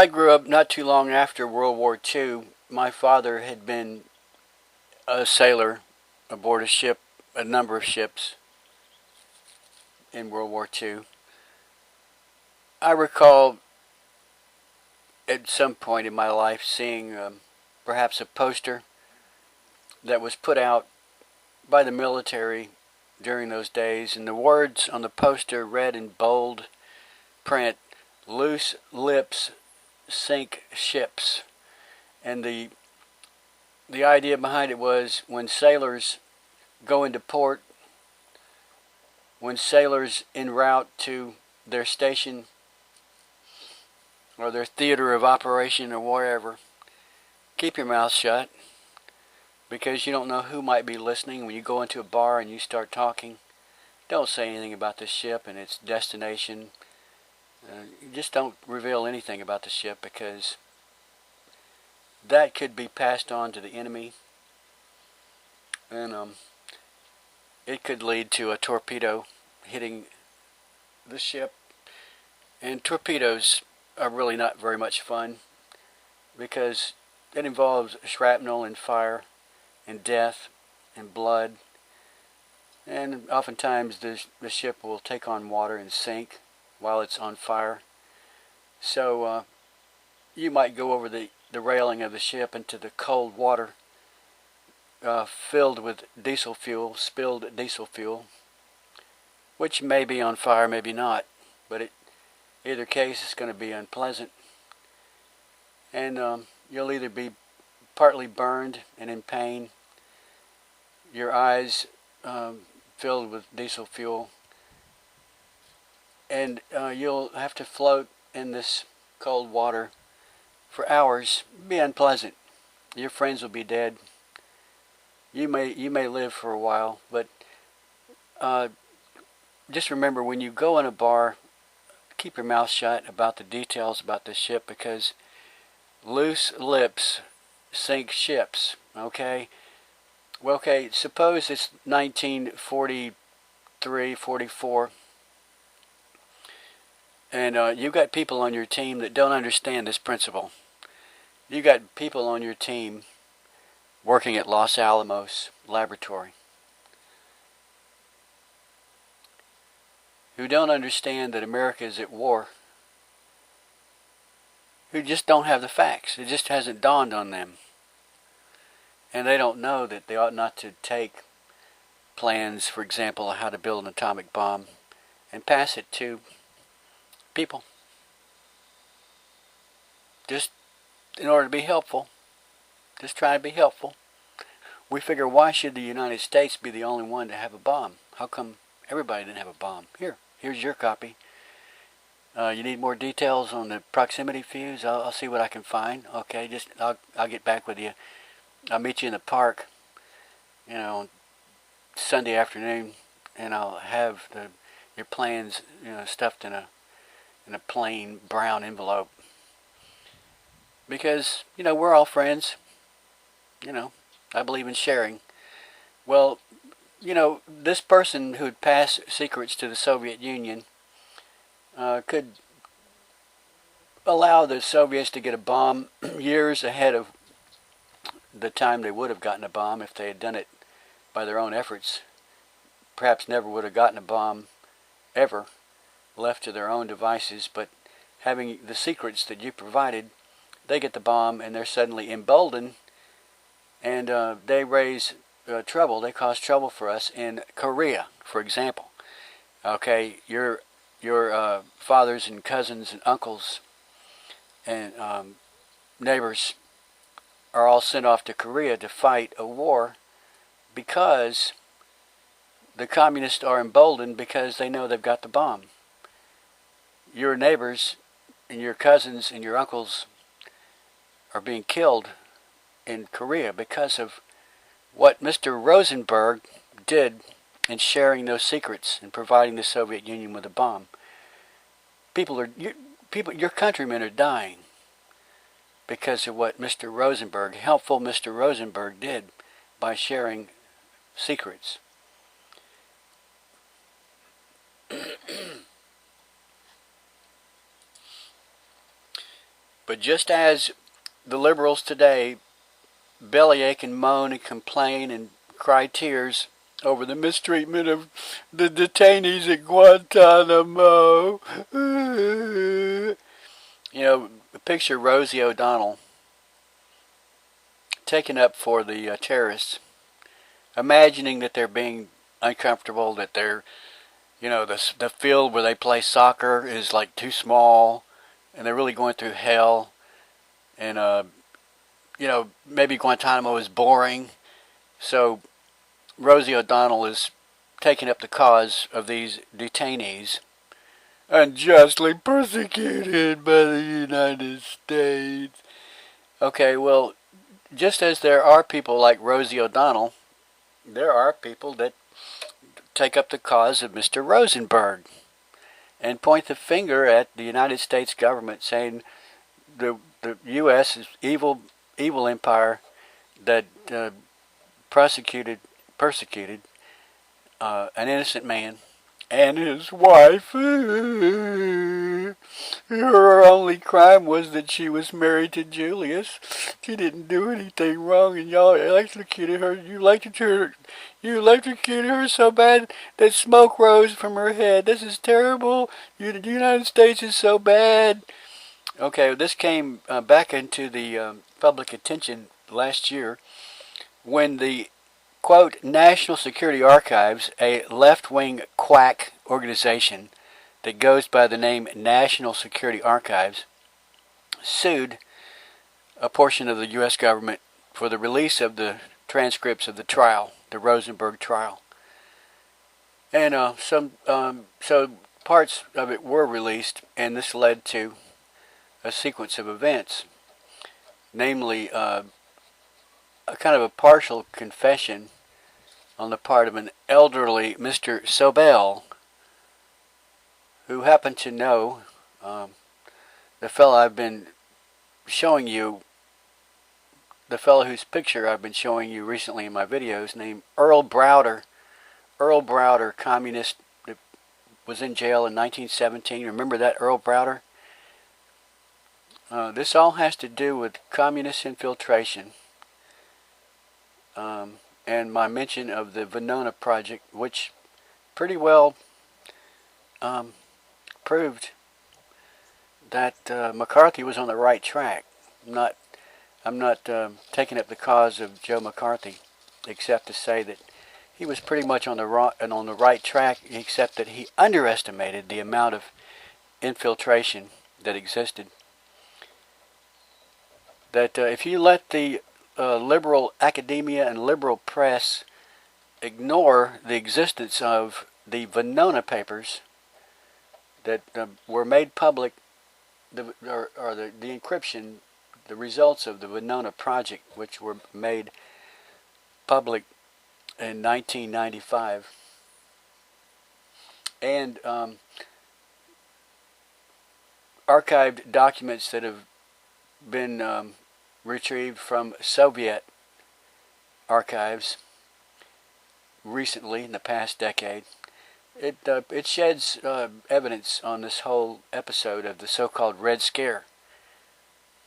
I grew up not too long after World War II. My father had been a sailor aboard a ship, a number of ships in World War II. I recall at some point in my life seeing perhaps a poster that was put out by the military during those days, and the words on the poster read in bold print, "Loose lips sink ships." And the idea behind it was when sailors go into port, when sailors en route to their station or their theater of operation or wherever, keep your mouth shut, because you don't know who might be listening. When you go into a bar and you start talking, don't say anything about the ship and its destination. Just don't reveal anything about the ship, because that could be passed on to the enemy, and it could lead to a torpedo hitting the ship. And torpedoes are really not very much fun, because it involves shrapnel and fire and death and blood, and oftentimes the ship will take on water and sink while it's on fire. So you might go over the railing of the ship into the cold water filled with diesel fuel, spilled diesel fuel, which may be on fire, maybe not, but either case it's going to be unpleasant. And you'll either be partly burned and in pain, your eyes filled with diesel fuel, and you'll have to float in this cold water for hours. Be unpleasant. Your friends will be dead. You may live for a while, but just remember, when you go in a bar, keep your mouth shut about the details about the ship, because loose lips sink ships. Okay? Well, okay, suppose it's 1943, 44, and you've got people on your team that don't understand this principle. You got people on your team working at Los Alamos Laboratory who don't understand that America is at war, who just don't have the facts. It just hasn't dawned on them. And they don't know that they ought not to take plans, for example, of how to build an atomic bomb and pass it to people, just in order to be helpful. Just try to be helpful. We figure, why should the United States be the only one to have a bomb? How come everybody didn't have a bomb? Here's your copy. You need more details on the proximity fuse? I'll see what I can find. Okay, I'll get back with you. I'll meet you in the park, Sunday afternoon, and I'll have your plans, stuffed in a plain brown envelope. Because, we're all friends. I believe in sharing. Well, this person who'd pass secrets to the Soviet Union could allow the Soviets to get a bomb years ahead of the time they would have gotten a bomb if they had done it by their own efforts. Perhaps never would have gotten a bomb ever, left to their own devices, but having the secrets that you provided, they get the bomb and they're suddenly emboldened, and they raise trouble. They cause trouble for us in Korea, for example. Okay, your fathers and cousins and uncles and neighbors are all sent off to Korea to fight a war because the communists are emboldened because they know they've got the bomb. Your neighbors and your cousins and your uncles are being killed in Korea because of what Mr. Rosenberg did in sharing those secrets and providing the Soviet Union with a bomb. Your countrymen are dying because of what helpful Mr. Rosenberg did by sharing secrets. But just as the liberals today bellyache and moan and complain and cry tears over the mistreatment of the detainees at Guantanamo, picture Rosie O'Donnell taken up for the terrorists, imagining that they're being uncomfortable, that they're, the field where they play soccer is like too small, and they're really going through hell, and maybe Guantanamo is boring, so Rosie O'Donnell is taking up the cause of these detainees, unjustly persecuted by the United States. Okay, well, just as there are people like Rosie O'Donnell, there are people that take up the cause of Mr. Rosenberg and point the finger at the United States government, saying the U.S. is evil empire that persecuted an innocent man and his wife. Her only crime was that she was married to Julius. She didn't do anything wrong, and y'all electrocuted her. You electrocuted her so bad that smoke rose from her head. This is terrible. The United States is so bad. Okay, this came back into the public attention last year when the, quote, National Security Archives, a left-wing quack organization that goes by the name National Security Archives, sued a portion of the U.S. government for the release of the transcripts of the trial, the Rosenberg trial. And so parts of it were released, and this led to a sequence of events, namely a kind of a partial confession on the part of an elderly Mr. Sobell, who happened to know the fellow I've been showing you, the fellow whose picture I've been showing you recently in my videos, named Earl Browder. Earl Browder, communist, that was in jail in 1917. Remember that Earl Browder? This all has to do with communist infiltration. And my mention of the Venona Project, which pretty well proved that McCarthy was on the right track. I'm not taking up the cause of Joe McCarthy, except to say that he was pretty much on the right track, except that he underestimated the amount of infiltration that existed. That if you let the liberal academia and liberal press ignore the existence of the Venona papers that were made public, the encryption, the results of the Venona Project, which were made public in 1995, and archived documents that have been retrieved from Soviet archives recently in the past decade. It sheds evidence on this whole episode of the so-called Red Scare.